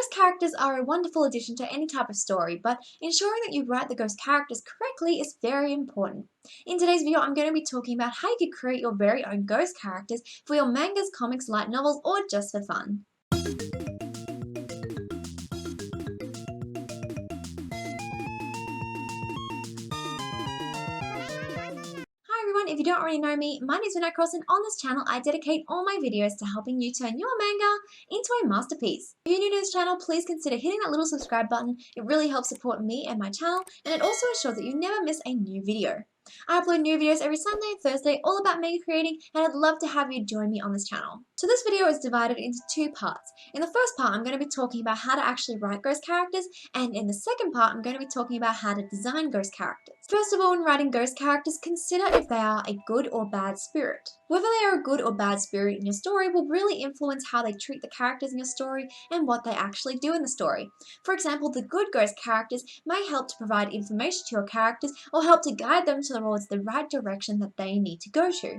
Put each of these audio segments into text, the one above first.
Ghost characters are a wonderful addition to any type of story, but ensuring that you write the ghost characters correctly is very important. In today's video, I'm going to be talking about how you can create your very own ghost characters for your mangas, comics, light novels, or just for fun. Hi everyone, if you don't already know me, my name is Vinay Cross and on this channel I dedicate all my videos to helping you turn your manga into a masterpiece. If you're new to this channel, please consider hitting that little subscribe button. It really helps support me and my channel, and it also ensures that you never miss a new video. I upload new videos every Sunday and Thursday all about manga creating, and I'd love to have you join me on this channel. So this video is divided into two parts. In the first part, I'm going to be talking about how to actually write ghost characters, and in the second part, I'm going to be talking about how to design ghost characters. First of all, when writing ghost characters, consider if they are a good or bad spirit. Whether they are a good or bad spirit in your story will really influence how they treat the characters in your story and what they actually do in the story. For example, the good ghost characters may help to provide information to your characters or help to guide them towards the right direction that they need to go to.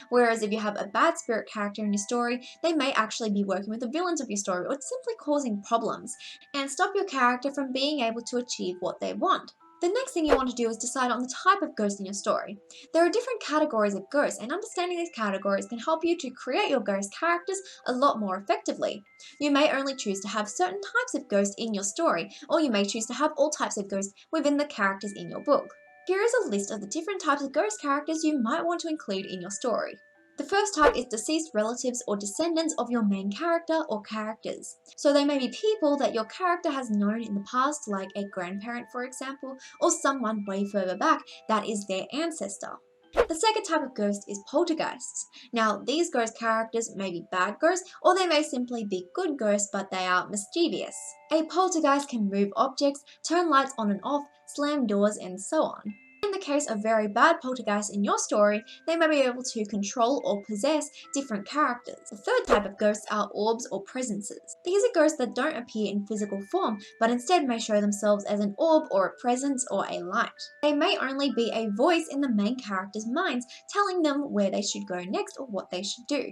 Whereas if you have a bad spirit character in your story, they may actually be working with the villains of your story or simply causing problems and stop your character from being able to achieve what they want. The next thing you want to do is decide on the type of ghost in your story. There are different categories of ghosts, and understanding these categories can help you to create your ghost characters a lot more effectively. You may only choose to have certain types of ghosts in your story, or you may choose to have all types of ghosts within the characters in your book. Here is a list of the different types of ghost characters you might want to include in your story. The first type is deceased relatives or descendants of your main character or characters. So they may be people that your character has known in the past, like a grandparent for example, or someone way further back that is their ancestor. The second type of ghost is poltergeists. Now, these ghost characters may be bad ghosts, or they may simply be good ghosts, but they are mischievous. A poltergeist can move objects, turn lights on and off, slam doors, and so on. In the case of very bad poltergeists in your story, they may be able to control or possess different characters. The third type of ghosts are orbs or presences. These are ghosts that don't appear in physical form, but instead may show themselves as an orb or a presence or a light. They may only be a voice in the main character's minds, telling them where they should go next or what they should do.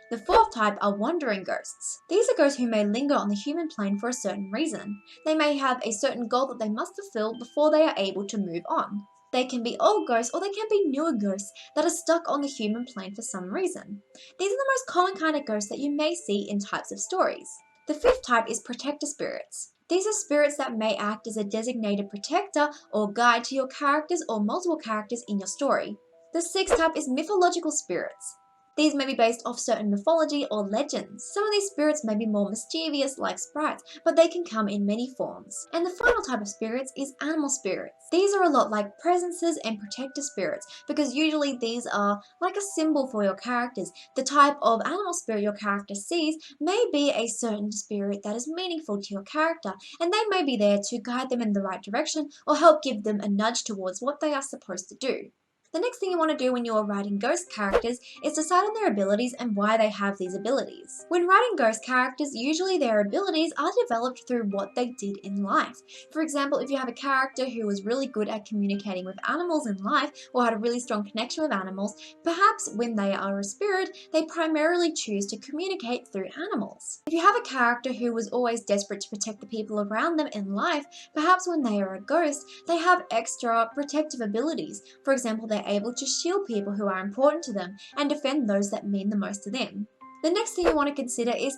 The fourth type are wandering ghosts. These are ghosts who may linger on the human plane for a certain reason. They may have a certain goal that they must fulfill before they are able to move on. They can be old ghosts or they can be newer ghosts that are stuck on the human plane for some reason. These are the most common kind of ghosts that you may see in types of stories. The fifth type is protector spirits. These are spirits that may act as a designated protector or guide to your characters or multiple characters in your story. The sixth type is mythological spirits. These may be based off certain mythology or legends. Some of these spirits may be more mischievous like sprites, but they can come in many forms. And the final type of spirits is animal spirits. These are a lot like presences and protector spirits because usually these are like a symbol for your characters. The type of animal spirit your character sees may be a certain spirit that is meaningful to your character, and they may be there to guide them in the right direction or help give them a nudge towards what they are supposed to do. The next thing you want to do when you are writing ghost characters is decide on their abilities and why they have these abilities. When writing ghost characters, usually their abilities are developed through what they did in life. For example, if you have a character who was really good at communicating with animals in life or had a really strong connection with animals, perhaps when they are a spirit, they primarily choose to communicate through animals. If you have a character who was always desperate to protect the people around them in life, perhaps when they are a ghost, they have extra protective abilities. For example, they're able to shield people who are important to them and defend those that mean the most to them. The next thing you want to consider is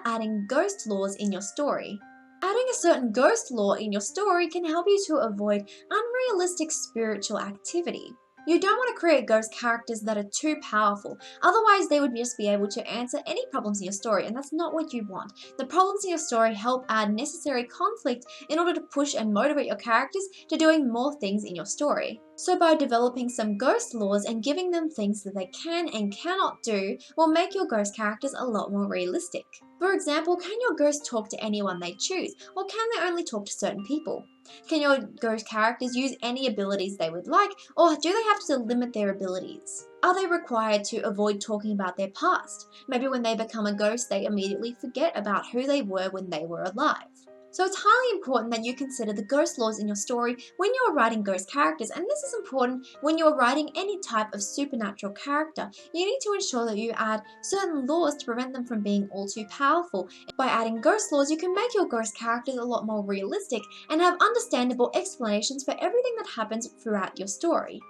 adding ghost laws in your story. Adding a certain ghost law in your story can help you to avoid unrealistic spiritual activity. You don't want to create ghost characters that are too powerful, otherwise they would just be able to answer any problems in your story, and that's not what you want. The problems in your story help add necessary conflict in order to push and motivate your characters to doing more things in your story. So by developing some ghost laws and giving them things that they can and cannot do will make your ghost characters a lot more realistic. For example, can your ghost talk to anyone they choose, or can they only talk to certain people? Can your ghost characters use any abilities they would like, or do they have to limit their abilities? Are they required to avoid talking about their past? Maybe when they become a ghost, they immediately forget about who they were when they were alive. So it's highly important that you consider the ghost laws in your story when you are writing ghost characters, and this is important when you are writing any type of supernatural character. You need to ensure that you add certain laws to prevent them from being all too powerful. By adding ghost laws, you can make your ghost characters a lot more realistic and have understandable explanations for everything that happens throughout your story.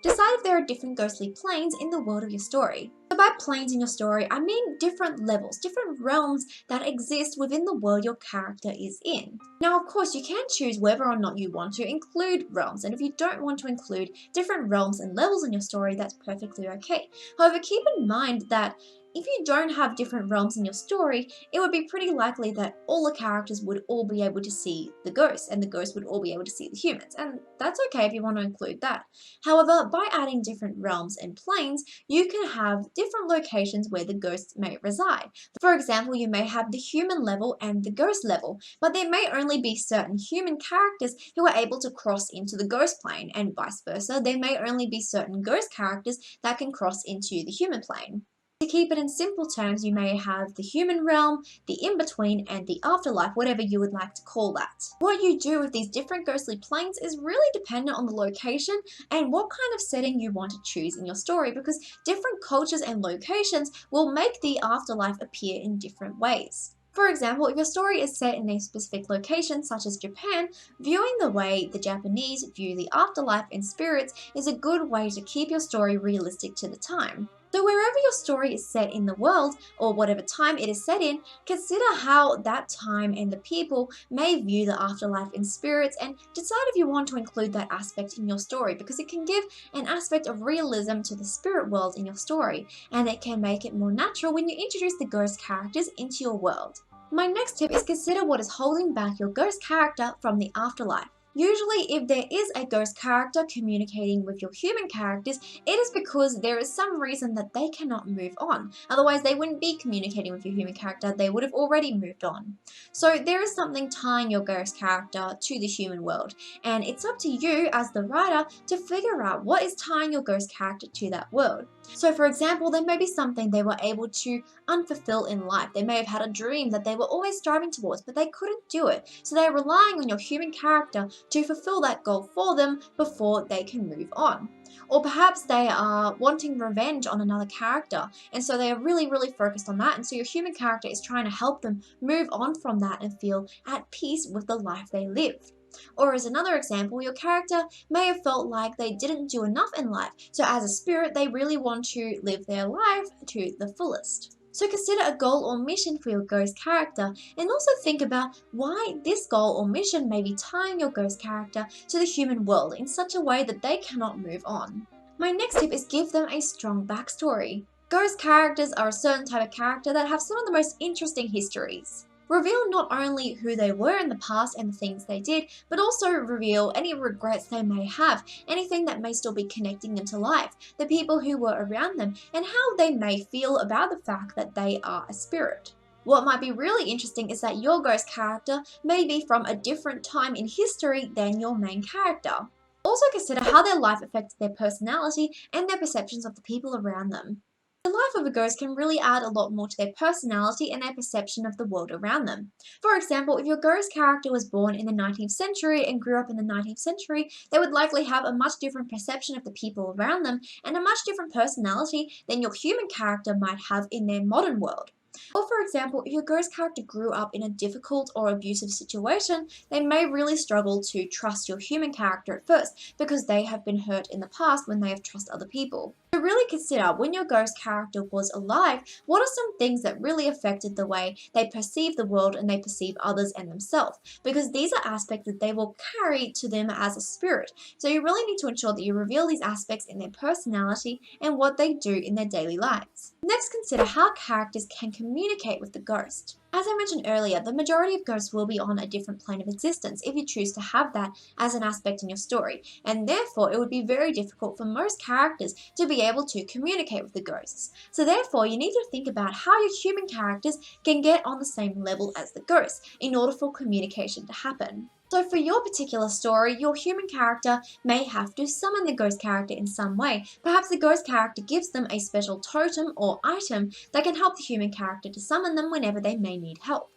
Decide if there are different ghostly planes in the world of your story. So by planes in your story, I mean different levels, different realms that exist within the world your character is in. Now, of course, you can choose whether or not you want to include realms, and if you don't want to include different realms and levels in your story, that's perfectly okay. However, keep in mind that if you don't have different realms in your story, it would be pretty likely that all the characters would all be able to see the ghosts, and the ghosts would all be able to see the humans, and that's okay if you want to include that. However, by adding different realms and planes, you can have different locations where the ghosts may reside. For example, you may have the human level and the ghost level, but there may only be certain human characters who are able to cross into the ghost plane, and vice versa. There may only be certain ghost characters that can cross into the human plane. To keep it in simple terms, you may have the human realm, the in-between, and the afterlife, whatever you would like to call that. What you do with these different ghostly planes is really dependent on the location and what kind of setting you want to choose in your story, because different cultures and locations will make the afterlife appear in different ways. For example, if your story is set in a specific location, such as Japan, viewing the way the Japanese view the afterlife and spirits is a good way to keep your story realistic to the time. So wherever your story is set in the world, or whatever time it is set in, consider how that time and the people may view the afterlife and spirits, and decide if you want to include that aspect in your story, because it can give an aspect of realism to the spirit world in your story, and it can make it more natural when you introduce the ghost characters into your world. My next tip is consider what is holding back your ghost character from the afterlife. Usually, if there is a ghost character communicating with your human characters, it is because there is some reason that they cannot move on. Otherwise, they wouldn't be communicating with your human character, they would have already moved on. So there is something tying your ghost character to the human world, and it's up to you as the writer to figure out what is tying your ghost character to that world. So for example, there may be something they were able to unfulfill in life. They may have had a dream that they were always striving towards, but they couldn't do it. So they're relying on your human character to fulfill that goal for them before they can move on. Or perhaps they are wanting revenge on another character, and so they are really focused on that, and so your human character is trying to help them move on from that and feel at peace with the life they live. Or as another example, your character may have felt like they didn't do enough in life, so as a spirit they really want to live their life to the fullest. So consider a goal or mission for your ghost character, and also think about why this goal or mission may be tying your ghost character to the human world in such a way that they cannot move on. My next tip is give them a strong backstory. Ghost characters are a certain type of character that have some of the most interesting histories. Reveal not only who they were in the past and the things they did, but also reveal any regrets they may have, anything that may still be connecting them to life, the people who were around them, and how they may feel about the fact that they are a spirit. What might be really interesting is that your ghost character may be from a different time in history than your main character. Also consider how their life affects their personality and their perceptions of the people around them. The life of a ghost can really add a lot more to their personality and their perception of the world around them. For example, if your ghost character was born in the 19th century and grew up in the 19th century, they would likely have a much different perception of the people around them and a much different personality than your human character might have in their modern world. Or for example, if your ghost character grew up in a difficult or abusive situation, they may really struggle to trust your human character at first because they have been hurt in the past when they have trusted other people. So really consider, when your ghost character was alive, what are some things that really affected the way they perceive the world and they perceive others and themselves, because these are aspects that they will carry to them as a spirit. So you really need to ensure that you reveal these aspects in their personality and what they do in their daily lives. Next, consider how characters can communicate with the ghost. As I mentioned earlier, the majority of ghosts will be on a different plane of existence if you choose to have that as an aspect in your story, and therefore it would be very difficult for most characters to be able to communicate with the ghosts. So therefore you need to think about how your human characters can get on the same level as the ghosts in order for communication to happen. So for your particular story, your human character may have to summon the ghost character in some way. Perhaps the ghost character gives them a special totem or item that can help the human character to summon them whenever they may need help.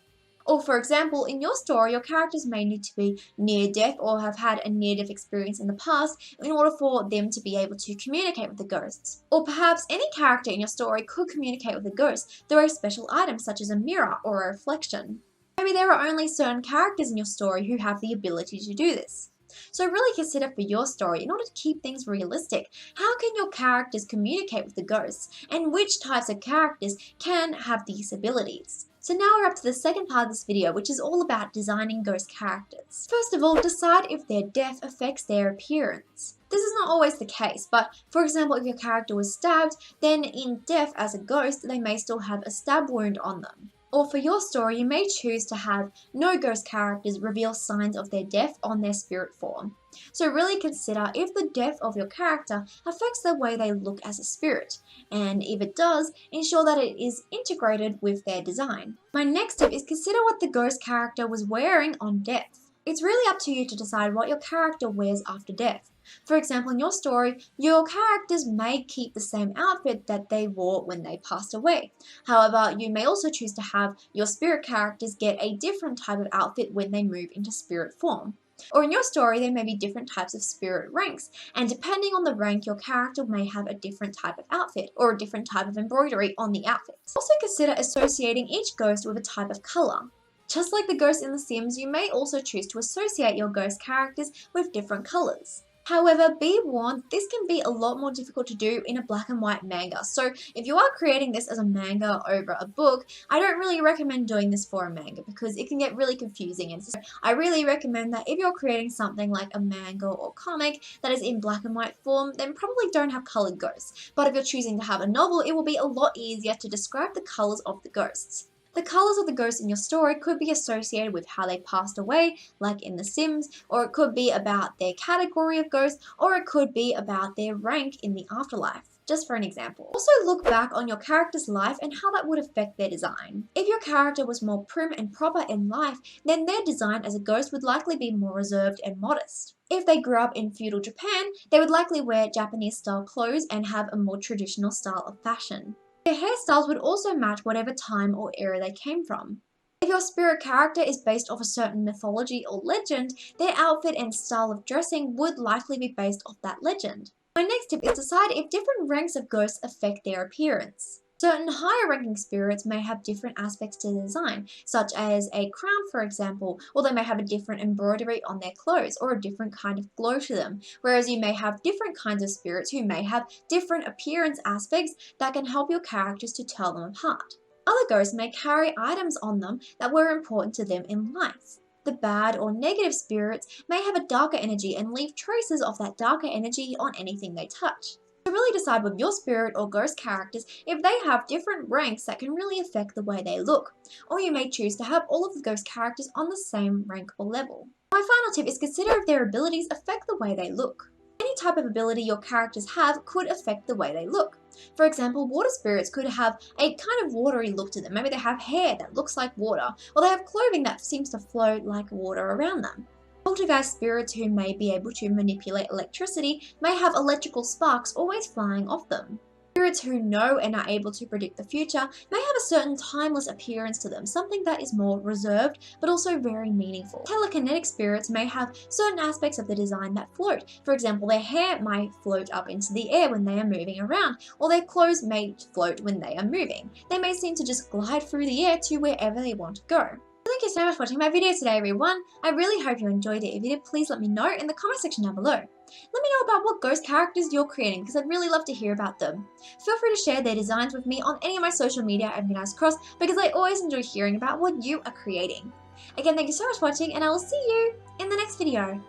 Or for example, in your story, your characters may need to be near-death or have had a near-death experience in the past in order for them to be able to communicate with the ghosts. Or perhaps any character in your story could communicate with the ghost through a special item such as a mirror or a reflection. Maybe there are only certain characters in your story who have the ability to do this. So really consider for your story, in order to keep things realistic, how can your characters communicate with the ghosts, and which types of characters can have these abilities. So now we're up to the second part of this video, which is all about designing ghost characters. First of all, decide if their death affects their appearance. This is not always the case, but for example, if your character was stabbed, then in death as a ghost, they may still have a stab wound on them. Or for your story, you may choose to have no ghost characters reveal signs of their death on their spirit form. So really consider if the death of your character affects the way they look as a spirit, and if it does, ensure that it is integrated with their design. My next tip is consider what the ghost character was wearing on death. It's really up to you to decide what your character wears after death. For example, in your story, your characters may keep the same outfit that they wore when they passed away. However, you may also choose to have your spirit characters get a different type of outfit when they move into spirit form. Or in your story, there may be different types of spirit ranks, and depending on the rank, your character may have a different type of outfit or a different type of embroidery on the outfit. Also consider associating each ghost with a type of color. Just like the ghosts in The Sims, you may also choose to associate your ghost characters with different colors. However, be warned, this can be a lot more difficult to do in a black and white manga. So if you are creating this as a manga over a book, I don't really recommend doing this for a manga because it can get really confusing. And so I really recommend that if you're creating something like a manga or comic that is in black and white form, then probably don't have colored ghosts. But if you're choosing to have a novel, it will be a lot easier to describe the colors of the ghosts. The colors of the ghosts in your story could be associated with how they passed away, like in The Sims, or it could be about their category of ghost, or it could be about their rank in the afterlife. Just for an example. Also look back on your character's life and how that would affect their design. If your character was more prim and proper in life, then their design as a ghost would likely be more reserved and modest. If they grew up in feudal Japan, they would likely wear Japanese style clothes and have a more traditional style of fashion. Their hairstyles would also match whatever time or era they came from. If your spirit character is based off a certain mythology or legend, their outfit and style of dressing would likely be based off that legend. My next tip is decide if different ranks of ghosts affect their appearance. Certain higher ranking spirits may have different aspects to the design, such as a crown for example, or they may have a different embroidery on their clothes or a different kind of glow to them, whereas you may have different kinds of spirits who may have different appearance aspects that can help your characters to tell them apart. Other ghosts may carry items on them that were important to them in life. The bad or negative spirits may have a darker energy and leave traces of that darker energy on anything they touch. So really decide with your spirit or ghost characters if they have different ranks that can really affect the way they look, or you may choose to have all of the ghost characters on the same rank or level. My final tip is consider if their abilities affect the way they look. Any type of ability your characters have could affect the way they look. For example, water spirits could have a kind of watery look to them. Maybe they have hair that looks like water, or they have clothing that seems to float like water around them. Poltergeist spirits who may be able to manipulate electricity may have electrical sparks always flying off them. Spirits who know and are able to predict the future may have a certain timeless appearance to them, something that is more reserved but also very meaningful. Telekinetic spirits may have certain aspects of the design that float. For example, their hair might float up into the air when they are moving around, or their clothes may float when they are moving. They may seem to just glide through the air to wherever they want to go. Thank you so much for watching my video today, everyone. I really hope you enjoyed it. If you did, please let me know in the comment section down below. Let me know about what ghost characters you're creating because I'd really love to hear about them. Feel free to share their designs with me on any of my social media at Midnight's Cross because I always enjoy hearing about what you are creating. Again, thank you so much for watching and I will see you in the next video.